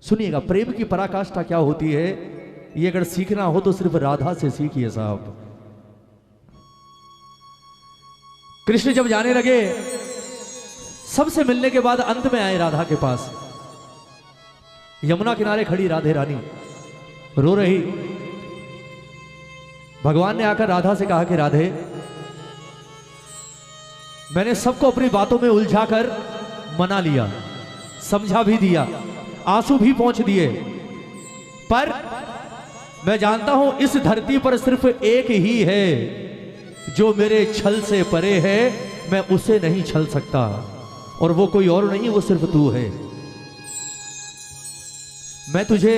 सुनिएगा, प्रेम की पराकाष्ठा क्या होती है, ये अगर सीखना हो तो सिर्फ राधा से सीखिए साहब। कृष्ण जब जाने लगे, सबसे मिलने के बाद अंत में आए राधा के पास। यमुना किनारे खड़ी राधे रानी रो रही। भगवान ने आकर राधा से कहा कि राधे, मैंने सबको अपनी बातों में उलझाकर मना लिया, समझा भी दिया, आंसू भी पहुंच दिए, पर मैं जानता हूं इस धरती पर सिर्फ एक ही है जो मेरे छल से परे है, मैं उसे नहीं छल सकता, और वो कोई और नहीं, वो सिर्फ तू है। मैं तुझे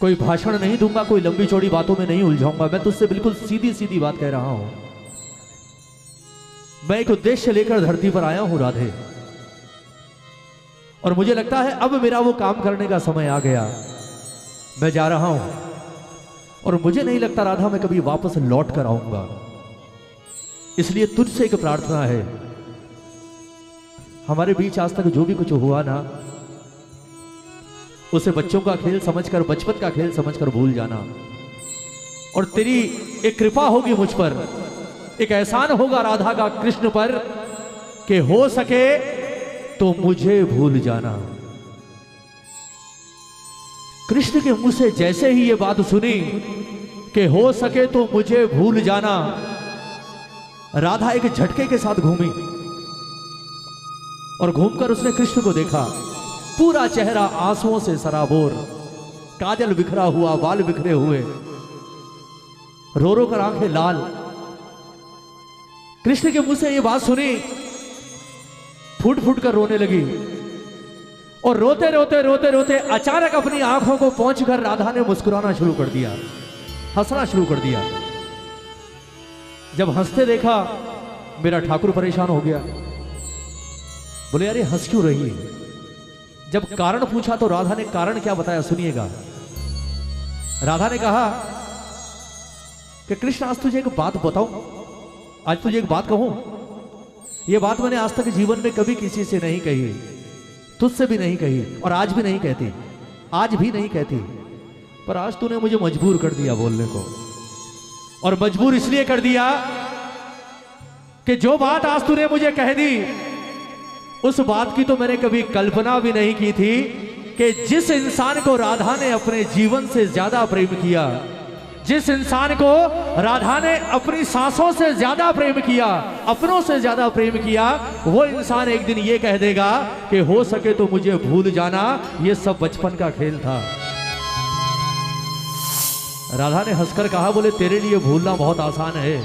कोई भाषण नहीं दूंगा, कोई लंबी चौड़ी बातों में नहीं उलझाऊंगा, मैं तुझसे बिल्कुल सीधी सीधी बात कह रहा हूं। मैं एक उद्देश्य लेकर धरती पर आया हूं राधे, और मुझे लगता है अब मेरा वो काम करने का समय आ गया। मैं जा रहा हूं, और मुझे नहीं लगता राधा मैं कभी वापस लौट कर आऊंगा। इसलिए तुझसे एक प्रार्थना है, हमारे बीच आज तक जो भी कुछ हुआ ना, उसे बच्चों का खेल समझकर, बचपन का खेल समझकर भूल जाना, और तेरी एक कृपा होगी मुझ पर, एक एहसान होगा राधा का कृष्ण पर, कि हो सके तो मुझे भूल जाना। कृष्ण के मुंह से जैसे ही ये बात सुनी कि हो सके तो मुझे भूल जाना, राधा एक झटके के साथ घूमी, और घूमकर उसने कृष्ण को देखा। पूरा चेहरा आंसुओं से सराबोर, काजल बिखरा हुआ, बाल बिखरे हुए, रो रो कर आंखें लाल। कृष्ण के मुंह से ये बात सुनी, फूट फूट कर रोने लगी, और रोते रोते रोते रोते अचानक अपनी आंखों को पोंछकर राधा ने मुस्कुराना शुरू कर दिया, हंसना शुरू कर दिया। जब हंसते देखा, मेरा ठाकुर परेशान हो गया, बोले यार ये हंस क्यों रही है। जब कारण पूछा तो राधा ने कारण क्या बताया, सुनिएगा। राधा ने कहा कि कृष्ण आज तुझे एक बात बताऊं, आज तुझे एक बात कहूं, यह बात मैंने आज तक जीवन में कभी किसी से नहीं कही, तुझसे भी नहीं कही, और आज भी नहीं कहती, आज भी नहीं कहती, पर आज तूने मुझे मजबूर कर दिया बोलने को। और मजबूर इसलिए कर दिया कि जो बात आज तूने मुझे कह दी, उस बात की तो मैंने कभी कल्पना भी नहीं की थी कि जिस इंसान को राधा ने अपने जीवन से ज्यादा प्रेम किया, जिस इंसान को राधा ने अपनी सांसों से ज्यादा प्रेम किया, अपनों से ज्यादा प्रेम किया, वो इंसान एक दिन ये कह देगा कि हो सके तो मुझे भूल जाना, ये सब बचपन का खेल था। राधा ने हंसकर कहा, बोले तेरे लिए भूलना बहुत आसान है,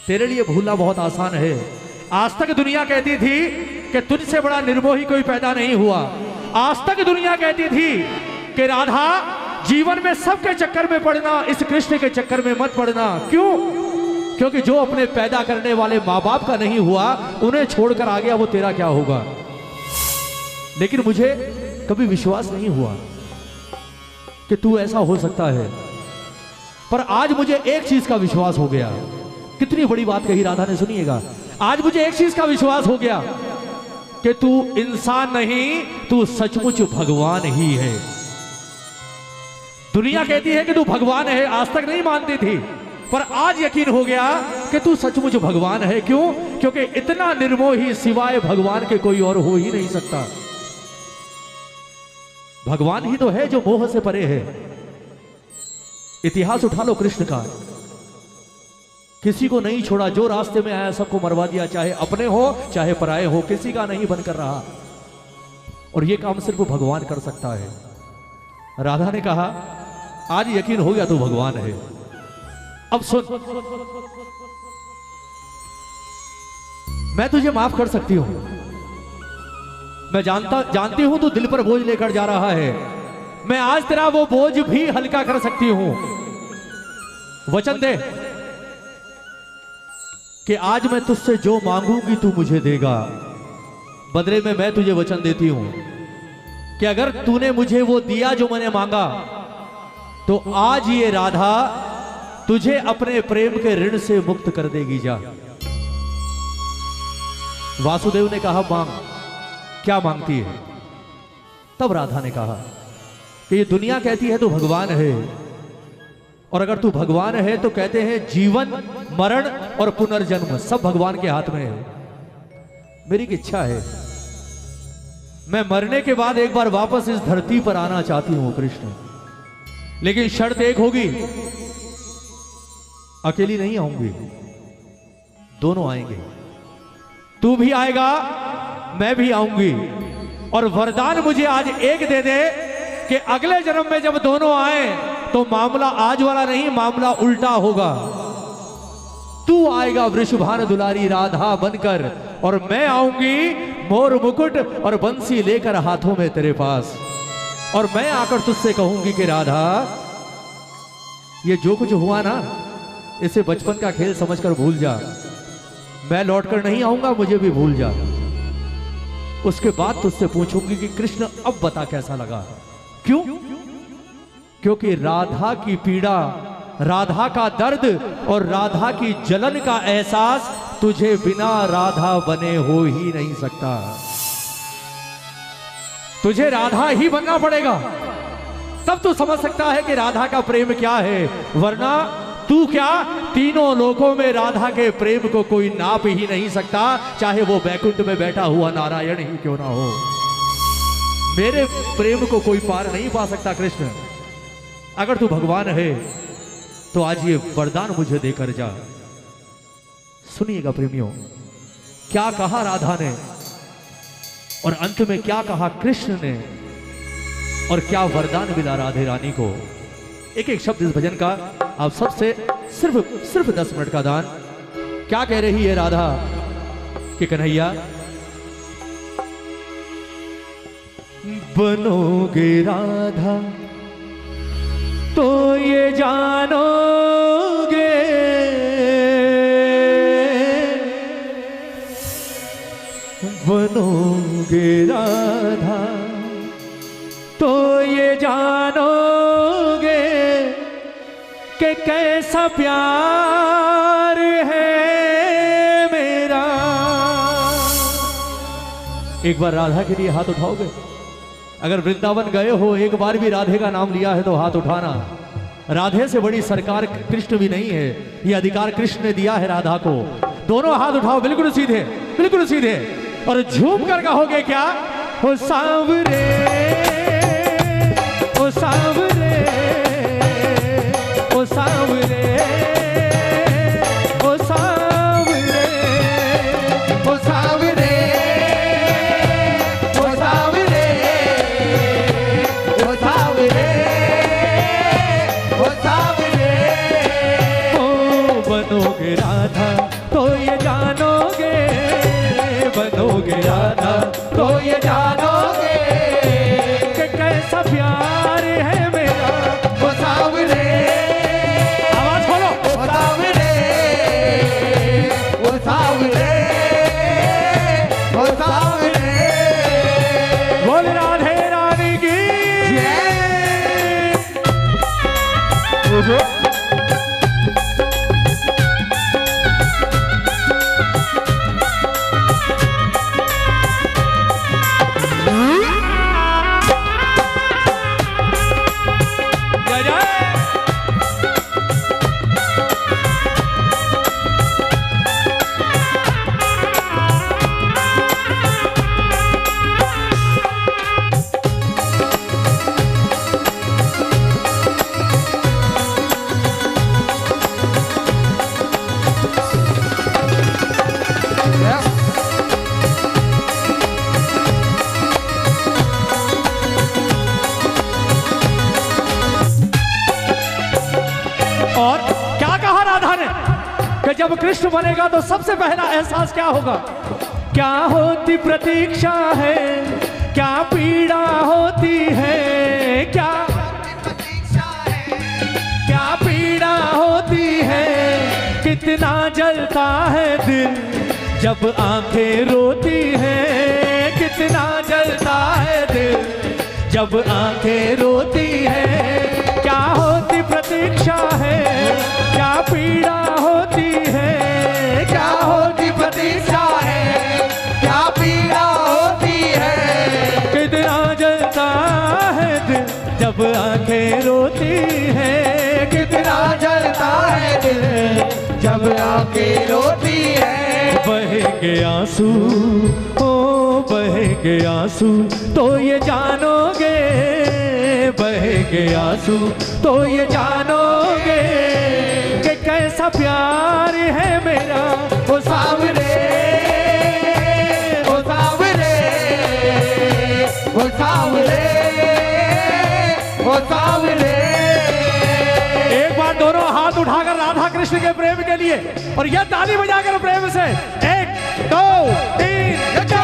तेरे लिए भूलना बहुत आसान है। आज तक दुनिया कहती थी कि तुझसे बड़ा निर्मोही कोई पैदा नहीं हुआ। आज तक दुनिया कहती थी कि राधा जीवन में सबके चक्कर में पड़ना, इस कृष्ण के चक्कर में मत पड़ना। क्यों? क्योंकि जो अपने पैदा करने वाले माँ बाप का नहीं हुआ, उन्हें छोड़कर आ गया, वो तेरा क्या होगा। लेकिन मुझे कभी विश्वास नहीं हुआ कि तू ऐसा हो सकता है, पर आज मुझे एक चीज का विश्वास हो गया। कितनी बड़ी बात कही राधा ने, सुनिएगा। आज मुझे एक चीज का विश्वास हो गया कि तू इंसान नहीं, तू सचमुच भगवान ही है। दुनिया कहती है कि तू भगवान है, आज तक नहीं मानती थी, पर आज यकीन हो गया कि तू सचमुच भगवान है। क्यों? क्योंकि इतना निर्मोही सिवाय भगवान के कोई और हो ही नहीं सकता। भगवान ही तो है जो मोह से परे है। इतिहास उठा लो कृष्ण का, किसी को नहीं छोड़ा, जो रास्ते में आया सबको मरवा दिया, चाहे अपने हो चाहे पराए हो, किसी का नहीं बनकर रहा। और यह काम सिर्फ भगवान कर सकता है। राधा ने कहा, आज यकीन हो गया तू भगवान है। अब सुन, मैं तुझे माफ कर सकती हूं, मैं जानती हूं तू दिल पर बोझ लेकर जा रहा है, मैं आज तेरा वो बोझ भी हल्का कर सकती हूं। वचन दे कि आज मैं तुझसे जो मांगूंगी तू मुझे देगा। बदले में मैं तुझे वचन देती हूं कि अगर तूने मुझे वो दिया जो मैंने मांगा, तो आज ये राधा तुझे अपने प्रेम के ऋण से मुक्त कर देगी। जा। वासुदेव ने कहा, मांग। क्या मांगती है? तब राधा ने कहा कि ये दुनिया कहती है तू भगवान है, और अगर तू भगवान है तो कहते हैं जीवन मरण और पुनर्जन्म सब भगवान के हाथ में है। मेरी इच्छा है मैं मरने के बाद एक बार वापस इस धरती पर आना चाहती हूं कृष्ण, लेकिन शर्त एक होगी, अकेली नहीं आऊंगी, दोनों आएंगे। तू भी आएगा मैं भी आऊंगी, और वरदान मुझे आज एक दे दे कि अगले जन्म में जब दोनों आए तो मामला आज वाला नहीं, मामला उल्टा होगा। तू आएगा वृषभान दुलारी राधा बनकर, और मैं आऊंगी मोर मुकुट और बंसी लेकर हाथों में तेरे पास, और मैं आकर तुझसे कहूंगी कि राधा ये जो कुछ हुआ ना इसे बचपन का खेल समझकर भूल जा, मैं लौटकर नहीं आऊंगा, मुझे भी भूल जा। उसके बाद तुझसे पूछूंगी कि कृष्ण अब बता कैसा लगा। क्यों? क्योंकि राधा की पीड़ा, राधा का दर्द और राधा की जलन का एहसास तुझे बिना राधा बने हो ही नहीं सकता। तुझे राधा ही बनना पड़ेगा, तब तू समझ सकता है कि राधा का प्रेम क्या है, वरना तू क्या तीनों लोकों में राधा के प्रेम को कोई नाप ही नहीं सकता, चाहे वो बैकुंठ में बैठा हुआ नारायण ही क्यों ना हो। मेरे प्रेम को कोई पार नहीं पा सकता कृष्ण। अगर तू भगवान है तो आज ये वरदान मुझे देकर जा। सुनिएगा प्रेमियों, क्या कहा राधा ने और अंत में क्या कहा कृष्ण ने, और क्या वरदान मिला राधे रानी को। एक एक शब्द इस भजन का आप सबसे सिर्फ 10 मिनट का दान। क्या कह रही है राधा कि कन्हैया बनोगे राधा तो ये जानोगे, बनोगे राधा तो ये जानोगे कि कैसा प्यार है मेरा। एक बार राधा के लिए हाथ उठाओगे? अगर वृंदावन गए हो, एक बार भी राधे का नाम लिया है तो हाथ उठाना। राधे से बड़ी सरकार कृष्ण भी नहीं है, ये अधिकार कृष्ण ने दिया है राधा को। दोनों हाथ उठाओ, बिल्कुल सीधे, बिल्कुल सीधे, और झूम कर कहोगे क्या? ओ सांवरे, ओ सांवरे, ओ सांवरे, ओ सांवरे, ओ सांवरे, ओ सांवरे, ओ सांवरे, ओ सांवरे। ओ बनोगे राधा तो ये जानोगे, बनोगे राधा तो ये जानोगे कि कैसा प्यार है मेरा। ओ सांवरे, आवाज खोलो, ओ सांवरे, ओ सांवरे, ओ सांवरे। बोल राधे रानी की जय। और क्या कहा राधा ने कि जब कृष्ण बनेगा तो सबसे पहला एहसास क्या होगा? क्या होती प्रतीक्षा है, क्या पीड़ा होती है, क्या पीड़ा होती है, कितना जलता है दिल जब आंखें रोती हैं, कितना जलता है दिल जब आंखें रोती हैं। क्या होती प्रतीक्षा है, क्या पीड़ा होती है, क्या होती प्रतीक्षा है, क्या पीड़ा होती है, कितना जलता है दिल जब आंखें रोती है, कितना जलता है दिल जब आंखें रोती है। बहेंगे आंसू, ओ बहेंगे आंसू तो ये जानोगे, बहेंगे आंसू तो ये जानोगे कि कैसा प्यार है मेरा ओ सावरे, ओ सावरे, ओ सावरे, ओ सावरे। एक बार दोनों हाथ उठाकर राधा कृष्ण के प्रेम के लिए और यह ताली बजाकर प्रेम से 1 2 3 जय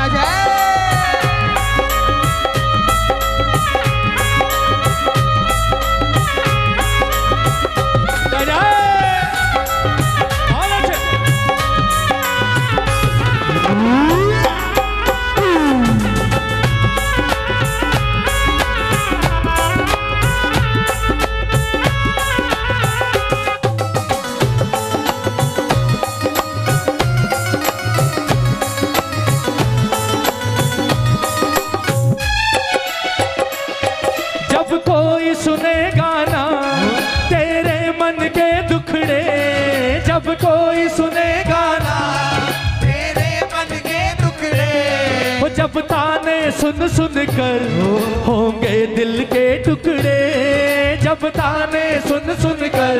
जय। कोई सुनेगा ना तेरे मन के टुकड़े, वो जब ताने सुन सुन कर होंगे दिल के टुकड़े, जब ताने सुन सुन कर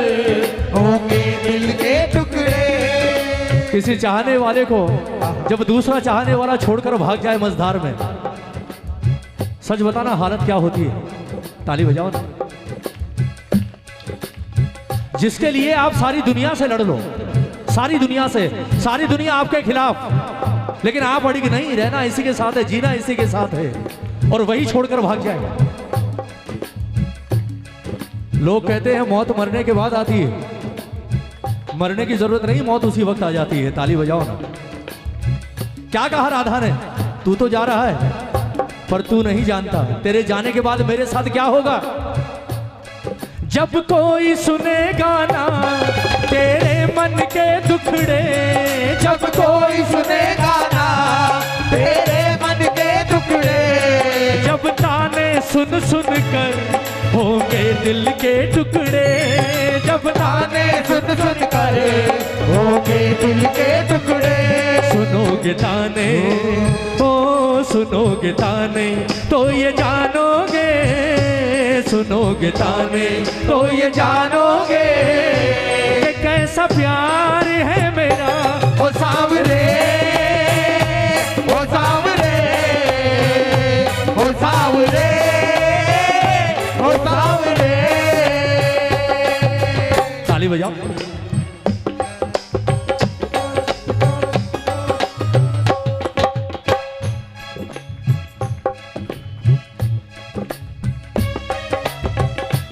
होंगे दिल के टुकड़े। किसी चाहने वाले को जब दूसरा चाहने वाला छोड़कर भाग जाए मझधार में, सच बताना हालत क्या होती है। ताली बजाओ ना। जिसके लिए आप सारी दुनिया से लड़ लो, सारी दुनिया से, सारी दुनिया आपके खिलाफ, लेकिन आप अड़िग नहीं, रहना इसी के साथ है, जीना इसी के साथ है, और वही छोड़कर भाग जाएगा। लोग कहते हैं मौत मरने के बाद आती है, मरने की जरूरत नहीं, मौत उसी वक्त आ जाती है। ताली बजाओ ना। क्या कहा राधा ने, तू तो जा रहा है पर तू नहीं जानता तेरे जाने के बाद मेरे साथ क्या होगा। जब कोई सुनेगा ना तेरे मन के दुखड़े, जब कोई सुनेगा ना तेरे मन के टुकड़े, जब ताने सुन सुन कर होंगे दिल के टुकड़े, जब ताने सुन सुन कर होंगे दिल के टुकड़े। सुनोगे ताने, ओ सुनोगे ताने तो ये जानोगे, सुनोगे ताने तो ये जानोगे कि कैसा प्यार है मेरा। ओ सावरे, ओ सावरे, ओ सावरे, ओ सावरे। ताली बजाओ।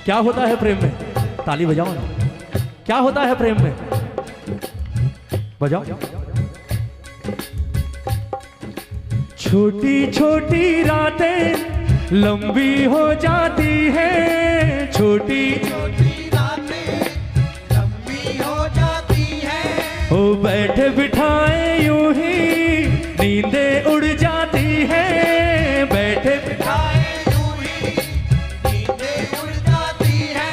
क्या होता है प्रेम में, ताली बजाओ ना। क्या होता है प्रेम में, बजाओ। छोटी छोटी रातें लंबी हो जाती है, छोटी छोटी रातें लंबी हो जाती है, ओ बैठे बिठाए यूं ही नींदें उड़ जाती है, बैठे बिठाए यूं ही नींदें उड़ जाती है।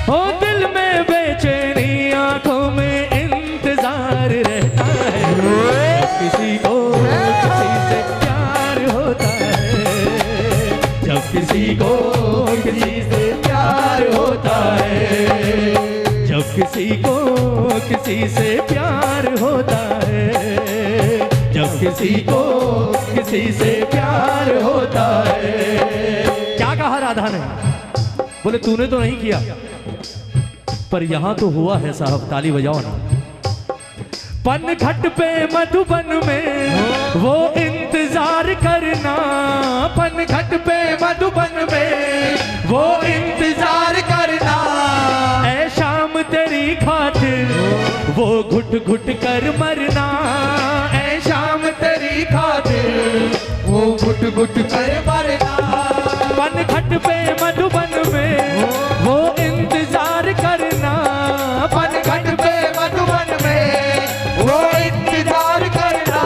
ओ दिल में बेचैनी आंखों में इंतजार रहता है, जब किसी को किसी से प्यार होता है, जब किसी को किसी से प्यार होता है, जब किसी को किसी से प्यार होता है, जब किसी को किसी से प्यार होता है। क्या कहा राधा ने, बोले तूने तो नहीं किया पर यहां तो हुआ है साहब। ताली बजाओ ना। पनघट पे मधुबन में वो इंतजार करना, पनघट पे मधुबन में वो इंतजार करना, ऐ शाम तेरी खातिर वो घुट घुट कर मरना, ऐ शाम तेरी खातिर वो घुट घुट कर मरना। पनघट पे मधुबन में वो इंतजार करना, पनघट पे मधुबन में वो इंतजार करना,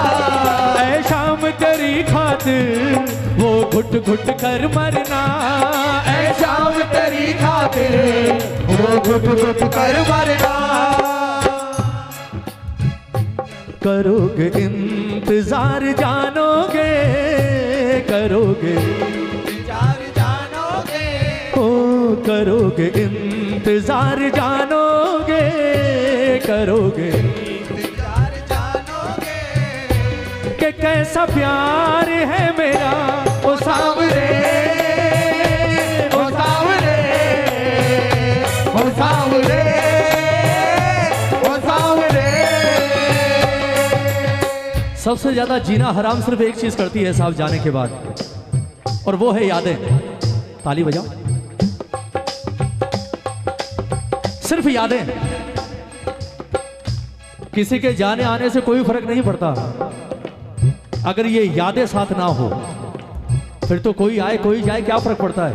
ऐ शाम तेरी खातिर वो घुट घुट कर मरना। ऐ शाम तेरी खातिर वो घुट घुट कर मरना। करोगे इंतजार जानोगे, करोगे इंतजार जानोगे, ओ करोगे इंतजार जानोगे, करोगे इंतजार जानोगे कि कैसा प्यार है मेरा ओ सावरे, ओ सावरे, ओ सावरे, ओ सावरे। सबसे ज्यादा जीना हराम सिर्फ एक चीज करती है साहब जाने के बाद, और वो है यादें। ताली बजाओ। सिर्फ यादें। किसी के जाने आने से कोई फर्क नहीं पड़ता, अगर ये यादें साथ ना हो फिर तो कोई आए कोई जाए क्या फर्क पड़ता है।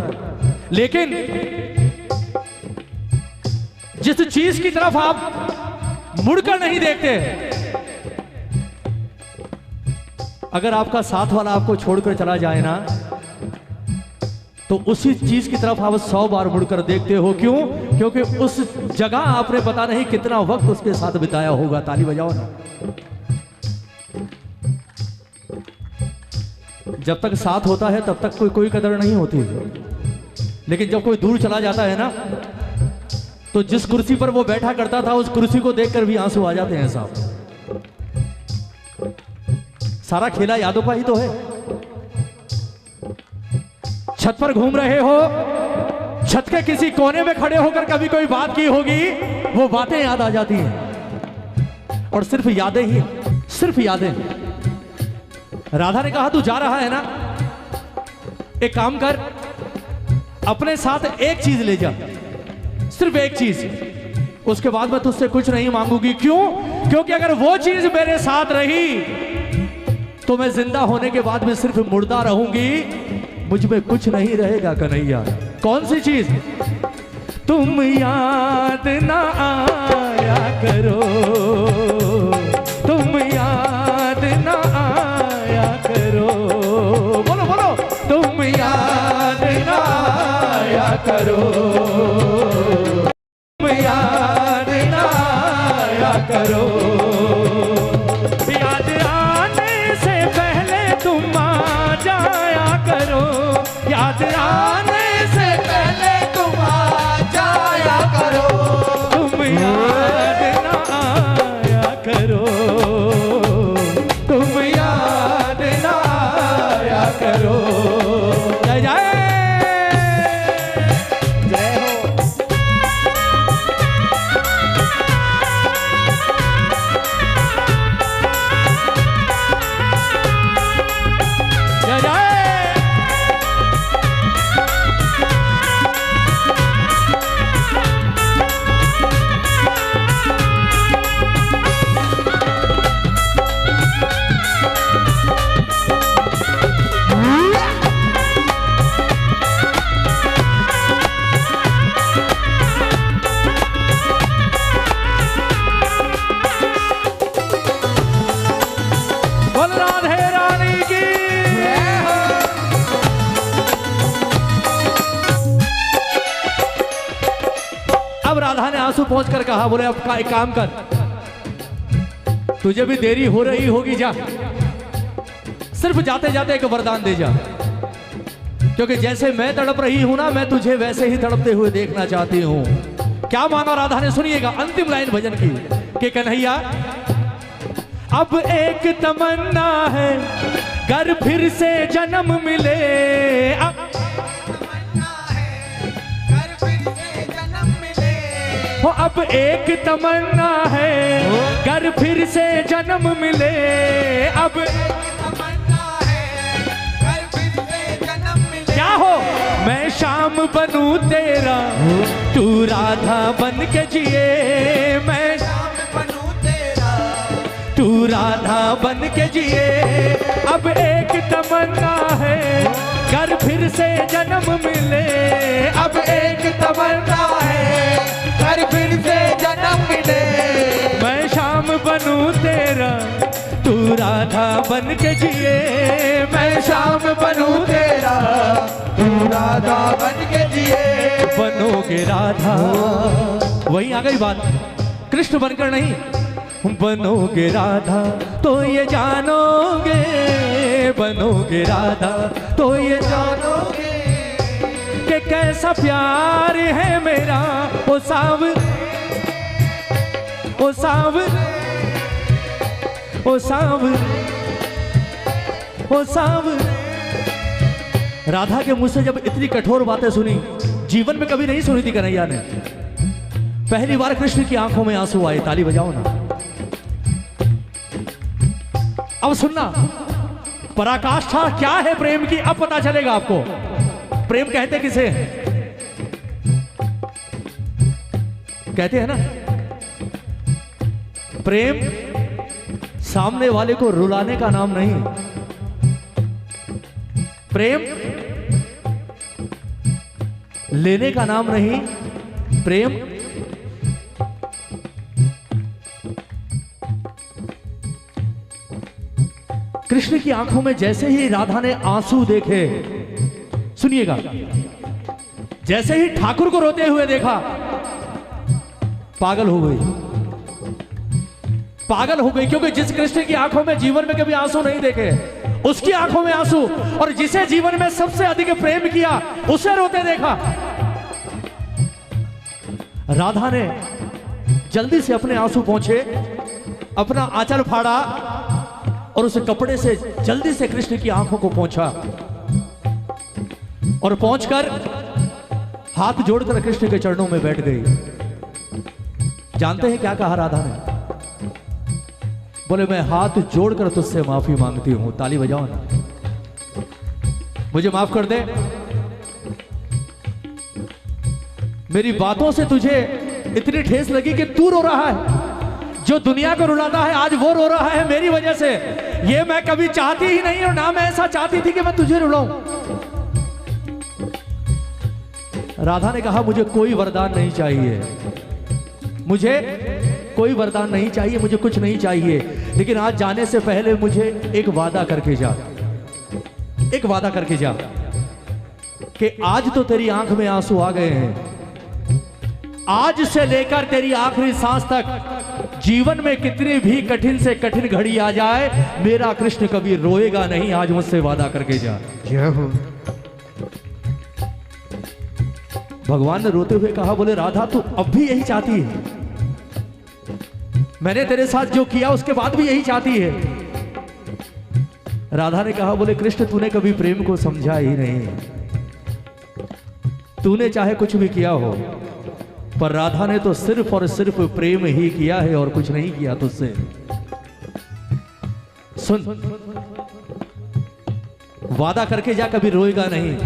लेकिन जिस चीज की तरफ आप मुड़कर नहीं देखते, अगर आपका साथ वाला आपको छोड़कर चला जाए ना, तो उसी चीज की तरफ आप 100 बार मुड़कर देखते हो। क्यों? क्योंकि उस जगह आपने पता नहीं कितना वक्त उसके साथ बिताया होगा। ताली बजाओ ना। जब तक साथ होता है तब तक कोई कदर नहीं होती, लेकिन जब कोई दूर चला जाता है ना, तो जिस कुर्सी पर वो बैठा करता था उस कुर्सी को देखकर भी आंसू आ जाते हैं साहब। सारा खेला यादों का ही तो है। छत पर घूम रहे हो, छत के किसी कोने में खड़े होकर कभी कोई बात की होगी, वो बातें याद आ जाती हैं। और सिर्फ यादें ही, सिर्फ यादें। राधा ने कहा तू जा रहा है ना, एक काम कर, अपने साथ एक चीज ले जा, सिर्फ एक चीज, उसके बाद मैं तुझसे कुछ नहीं मांगूंगी। क्यों? क्योंकि अगर वो चीज मेरे साथ रही तो मैं जिंदा होने के बाद में सिर्फ मुर्दा रहूंगी, मुझ में कुछ नहीं रहेगा कन्हैया। कौन सी चीज? तुम याद ना आया करो, तुम याद ना आया करो, बोलो बोलो, तुम याद ना आया करो, तुम याद ना आया करो। याद आने से पहले तुम आ जाया करो, याद आने से पहले तुम आ जाया करो, तुम याद ना आया करो, तुम याद ना आया करो। जय जय जय हो। जय जय। बोल राधे रानी की। अब राधा ने आंसू पहुंच कर कहा, बोले अब एक काम कर, तुझे भी देरी हो रही होगी, जा सिर्फ जाते जाते एक वरदान दे जा, क्योंकि जैसे मैं तड़प रही हूं ना, मैं तुझे वैसे ही तड़पते हुए देखना चाहती हूं। क्या माना राधा ने? सुनिएगा अंतिम लाइन भजन की कि कन्हैया अब एक तमन्ना है, घर फिर से जन्म मिले। घर फिर से जन्म मिले, हो अब एक तमन्ना है, घर फिर से जन्म मिले। अब तमन्ना है, घर फिर से जन्म मिले। क्या हो? मैं शाम बनूं तेरा, तू राधा बन के जिए। मैं शाम बनूं तेरा, तू राधा बन के जिए। अब एक तमन्ना है, घर फिर से जन्म मिले। अब एक तमन्ना है, घर फिर से जन्म मिले। मैं शाम बनूं तेरा, तू राधा बन के जिए। मैं श्याम बनूं तेरा, तू राधा बन के जिए। बनोगे राधा, वहीं आ गई बात, कृष्ण बनकर नहीं, बनोगे राधा तो ये जानोगे, बनोगे राधा तो ये जानोगे कि कैसा प्यार है मेरा। ओ साव, ओ साव, ओ साव, ओ साव। राधा के मुंह से जब इतनी कठोर बातें सुनी, जीवन में कभी नहीं सुनी थी कन्हैया ने, पहली बार कृष्ण की आंखों में आंसू आए। ताली बजाओ ना। अब सुनना, पराकाष्ठा क्या है प्रेम की, अब पता चलेगा आपको। प्रेम कहते किसे हैं? कहते हैं ना, प्रेम सामने वाले को रुलाने का नाम नहीं, प्रेम लेने का नाम नहीं, प्रेम कृष्ण की आंखों में जैसे ही राधा ने आंसू देखे, सुनिएगा, जैसे ही ठाकुर को रोते हुए देखा, पागल हो गई, पागल हो गई। क्योंकि जिस कृष्ण की आंखों में जीवन में कभी आंसू नहीं देखे, उसकी आंखों में आंसू, और जिसे जीवन में सबसे अधिक प्रेम किया, उसे रोते देखा। राधा ने जल्दी से अपने आंसू पोंछे, अपना आंचल फाड़ा और उस कपड़े से जल्दी से कृष्ण की आंखों को पोंछा, और पहुंचकर हाथ जोड़कर कृष्ण के चरणों में बैठ गई। जानते हैं क्या कहा राधा ने? बोले, मैं हाथ जोड़कर तुझसे माफी मांगती हूं। ताली बजाओ ना। मुझे माफ कर दे, मेरी बातों से तुझे इतनी ठेस लगी कि तू रो रहा है। जो दुनिया को रुलाता है आज वो रो रहा है मेरी वजह से। ये मैं कभी चाहती ही नहीं, और ना मैं ऐसा चाहती थी कि मैं तुझे रुलाऊं। राधा ने कहा, मुझे कोई वरदान नहीं चाहिए, मुझे कोई वरदान नहीं चाहिए, मुझे कुछ नहीं चाहिए, लेकिन आज जाने से पहले मुझे एक वादा करके जा, एक वादा करके जा कि आज तो तेरी आंख में आंसू आ गए हैं, आज से लेकर तेरी आखिरी सांस तक जीवन में कितनी भी कठिन से कठिन घड़ी आ जाए, मेरा कृष्ण कभी रोएगा नहीं। आज मुझसे वादा करके जा। जय हो। भगवान ने रोते हुए कहा, बोले राधा तू अब भी यही चाहती है? मैंने तेरे साथ जो किया उसके बाद भी यही चाहती है? राधा ने कहा, बोले कृष्ण तूने कभी प्रेम को समझा ही नहीं, तूने चाहे कुछ भी किया हो, पर राधा ने तो सिर्फ और सिर्फ प्रेम ही किया है और कुछ नहीं किया तुझसे। सुन, वादा करके जा, कभी रोएगा नहीं।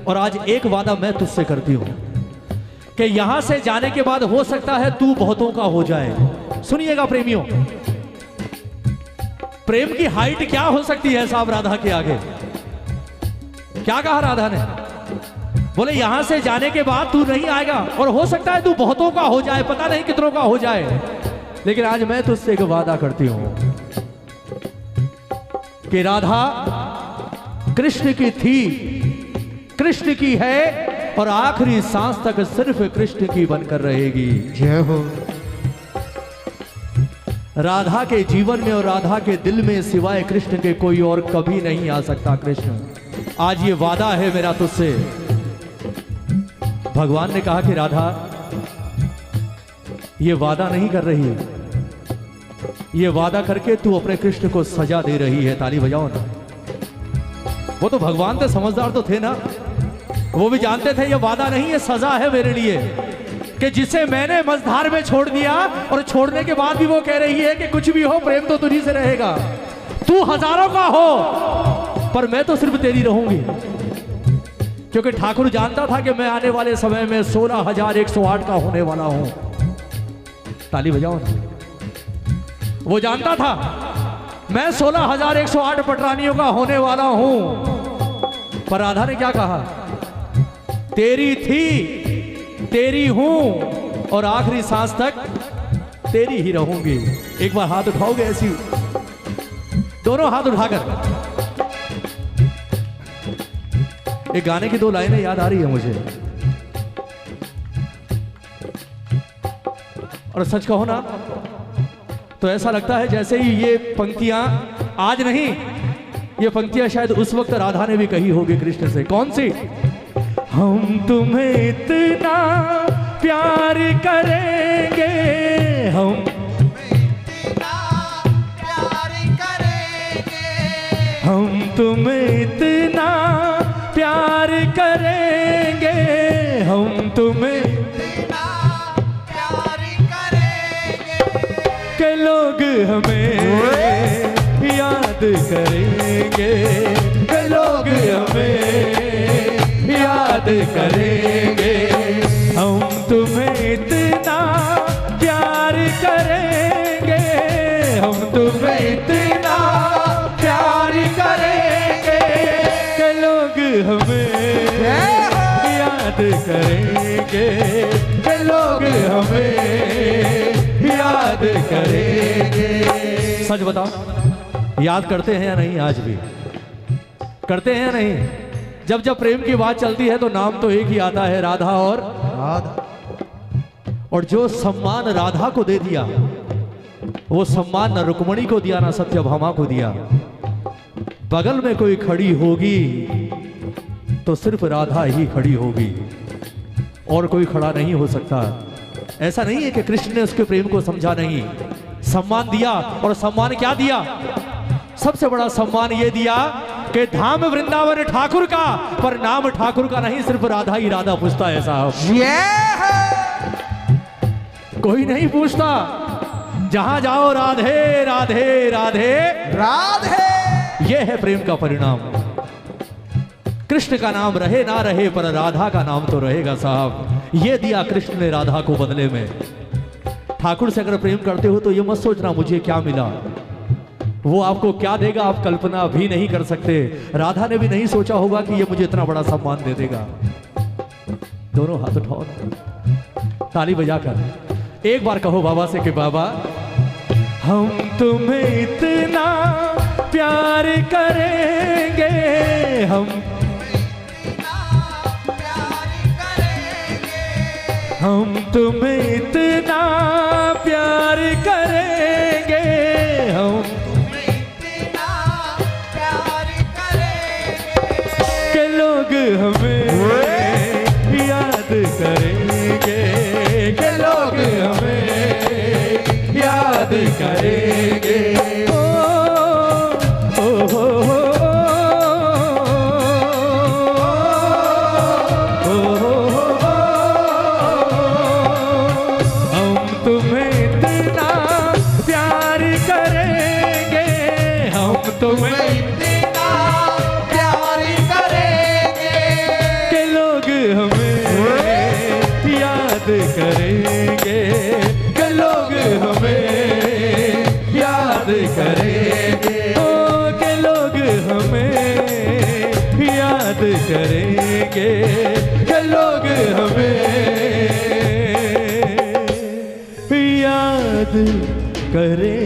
और आज एक वादा मैं तुझसे करती हूं कि यहां से जाने के बाद हो सकता है तू बहुतों का हो जाए। सुनिएगा प्रेमियों, प्रेम की हाइट क्या हो सकती है साहब राधा के आगे? क्या कहा राधा ने? बोले यहां से जाने के बाद तू नहीं आएगा और हो सकता है तू बहुतों का हो जाए, पता नहीं कितनों का हो जाए, लेकिन आज मैं तुझसे एक वादा करती हूं कि राधा कृष्ण की थी, कृष्ण की है, और आखिरी सांस तक सिर्फ कृष्ण की बनकर रहेगी। जय हो। राधा के जीवन में और राधा के दिल में सिवाय कृष्ण के कोई और कभी नहीं आ सकता। कृष्ण, आज ये वादा है मेरा तुझसे। भगवान ने कहा कि राधा ये वादा नहीं कर रही है, ये वादा करके तू अपने कृष्ण को सजा दे रही है। ताली बजाओ ना। वो तो भगवान थे, समझदार तो थे ना, वो भी जानते थे ये वादा नहीं, ये सजा है मेरे लिए, कि जिसे मैंने मझधार में छोड़ दिया और छोड़ने के बाद भी वो कह रही है कि कुछ भी हो प्रेम तो तुझी से रहेगा, तू हजारों का हो पर मैं तो सिर्फ तेरी रहूंगी। क्योंकि ठाकुर जानता था कि मैं आने वाले समय में 16,108 का होने वाला हूं। ताली बजाओ ना। वो जानता था मैं 16,108 पटरानियों का होने वाला हूं, पर राधा ने क्या कहा? तेरी थी, तेरी हूं और आखिरी सांस तक तेरी ही रहूंगी। एक बार हाथ उठाओगे ऐसी, दोनों हाथ उठाकर एक गाने की 2 लाइनें याद आ रही है मुझे। और सच कहो ना तो ऐसा लगता है जैसे ही ये पंक्तियां आज नहीं, ये पंक्तियां शायद उस वक्त राधा ने भी कही होगी कृष्ण से। कौन सी? हम तुम्हें इतना प्यार करेंगे, हम तुम्हें इतना प्यार करेंगे, हम तुम्हें इतना प्यार करेंगे कि लोग हमें याद करेंगे, कि लोग हमें याद करेंगे। हम तुम्हें इतना प्यार करेंगे, हम तुम्हें इतना प्यार करेंगे कि लोग हमें याद करेंगे, कि लोग हमें याद करेंगे। सच बताओ, याद करते हैं या नहीं? आज भी करते हैं या नहीं? जब जब प्रेम की बात चलती है तो नाम तो एक ही आता है, राधा और राधा। और जो सम्मान राधा को दे दिया वो सम्मान न रुक्मणी को दिया ना सत्यभामा को दिया। बगल में कोई खड़ी होगी तो सिर्फ राधा ही खड़ी होगी और कोई खड़ा नहीं हो सकता। ऐसा नहीं है कि कृष्ण ने उसके प्रेम को समझा नहीं, सम्मान दिया। और सम्मान क्या दिया? सबसे बड़ा सम्मान ये दिया कि धाम वृंदावन ठाकुर का, पर नाम ठाकुर का नहीं, सिर्फ राधा ही राधा पूछता है साहब। कोई नहीं पूछता। जहां जाओ राधे राधे राधे राधे। यह है प्रेम का परिणाम। कृष्ण का नाम रहे ना रहे पर राधा का नाम तो रहेगा साहब। यह दिया कृष्ण ने राधा को बदले में। ठाकुर से अगर प्रेम करते हो तो ये मत सोचना मुझे क्या मिला, वो आपको क्या देगा आप कल्पना भी नहीं कर सकते। राधा ने भी नहीं सोचा होगा कि ये मुझे इतना बड़ा सम्मान दे देगा। दोनों हाथ उठाओ, ताली बजाकर एक बार कहो बाबा से कि बाबा हम तुम्हें इतना प्यार करेंगे, हम तुम्हें इतना प्यार करेंगे, हम के लोग हमें याद करेंगे, के लोग हमें याद करेंगे। हम तुम्हें इतना प्यार करेंगे, हम तुम्हें करेंगे, कि लोग हमें याद करेंगे, ओ के लोग हमें याद करेंगे, कि लोग हमें याद करेंगे।